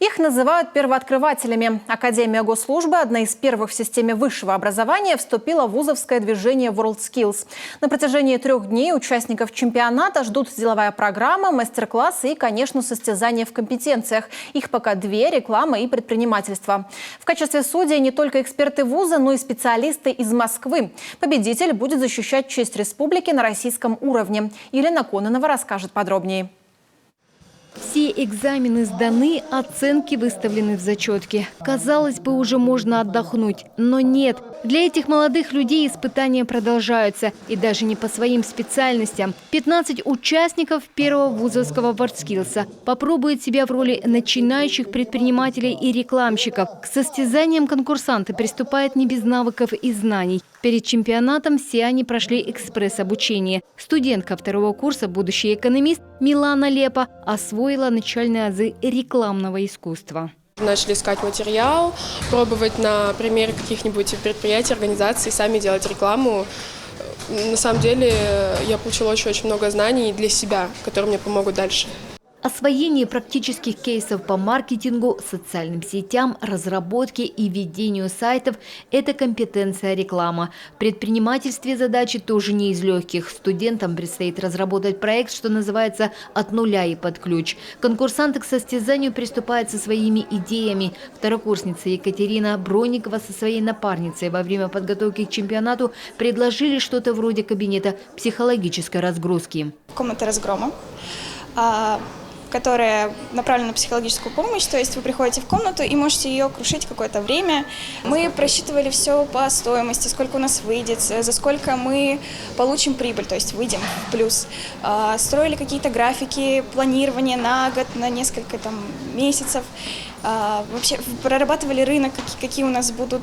Их называют первооткрывателями. Академия госслужбы, одна из первых в системе высшего образования, вступила в вузовское движение WorldSkills. На протяжении 3 дней участников чемпионата ждут деловая программа, мастер-классы и, конечно, состязания в компетенциях. Их пока 2 – реклама и предпринимательство. В качестве судей не только эксперты вуза, но и специалисты из Москвы. Победитель будет защищать честь республики на российском уровне. Елена Кононова расскажет подробнее. Все экзамены сданы, оценки выставлены в зачетке. Казалось бы, уже можно отдохнуть, но нет. Для этих молодых людей испытания продолжаются, и даже не по своим специальностям. 15 участников первого вузовского WorldSkills попробуют себя в роли начинающих предпринимателей и рекламщиков. К состязаниям конкурсанты приступают не без навыков и знаний. Перед чемпионатом все они прошли экспресс-обучение. Студентка 2-го курса, будущий экономист Милана Лепа, освоила начальные азы рекламного искусства. Начали искать материал, пробовать на примере каких-нибудь предприятий, организаций, сами делать рекламу. На самом деле я получила очень много знаний для себя, которые мне помогут дальше. Освоение практических кейсов по маркетингу, социальным сетям, разработке и ведению сайтов – это компетенция реклама. В предпринимательстве задачи тоже не из легких. Студентам предстоит разработать проект, что называется «от нуля и под ключ». Конкурсанты к состязанию приступают со своими идеями. Второкурсница Екатерина Бронникова со своей напарницей во время подготовки к чемпионату предложили что-то вроде кабинета психологической разгрузки. Комната разгрома, которая направлена на психологическую помощь, то есть вы приходите в комнату и можете ее крушить какое-то время. Мы просчитывали все по стоимости, сколько у нас выйдет, за сколько мы получим прибыль, то есть выйдем в плюс. Строили какие-то графики, планирование на год, на несколько месяцев. Вообще прорабатывали рынок, какие у нас будут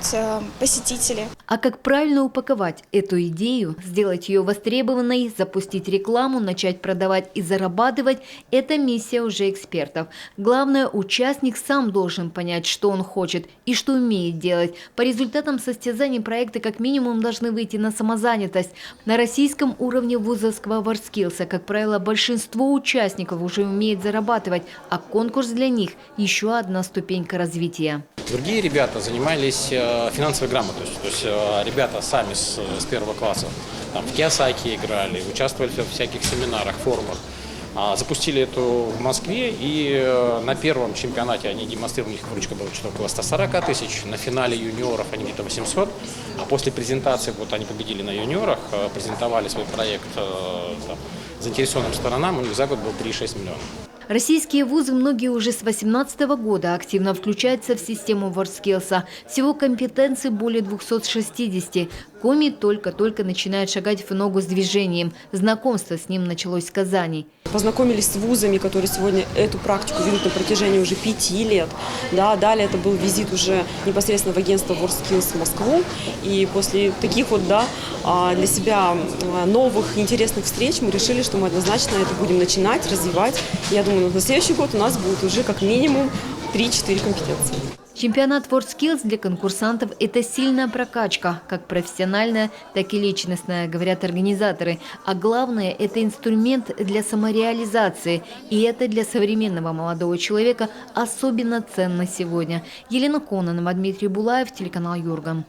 посетители. А как правильно упаковать эту идею, сделать ее востребованной, запустить рекламу, начать продавать и зарабатывать – это миссия уже экспертов. Главное, участник сам должен понять, что он хочет и что умеет делать. По результатам состязаний проекты как минимум должны выйти на самозанятость. На российском уровне вузовского WorldSkills, как правило, большинство участников уже умеет зарабатывать, а конкурс для них – еще одна ступенька развития. Другие ребята занимались финансовой грамотностью, то есть ребята сами с 1-го класса там, в Киосаки играли, участвовали в всяких семинарах, форумах. Запустили это в Москве, и на 1-м чемпионате они демонстрировали, у них выручка была что-то около 140 тысяч, на финале юниоров они где-то 800, а после презентации, вот они победили на юниорах, презентовали свой проект заинтересованным сторонам, у них за год был 3,6 миллиона. Российские вузы многие уже с 2018 года активно включаются в систему WorldSkills. Всего компетенций более 260. Коми только-только начинает шагать в ногу с движением. Знакомство с ним началось в Казани. Познакомились с вузами, которые сегодня эту практику ведут на протяжении уже 5 лет. Да, далее это был визит уже непосредственно в агентство WorldSkills в Москву. И после таких для себя новых интересных встреч мы решили, что мы однозначно это будем начинать, развивать. Я думаю, на следующий год у нас будет уже как минимум 3-4 компетенции. Чемпионат WorldSkills для конкурсантов – это сильная прокачка, как профессиональная, так и личностная, говорят организаторы. А главное – это инструмент для самореализации. И это для современного молодого человека особенно ценно сегодня. Елена Кононова, Дмитрий Булаев, телеканал Юрган.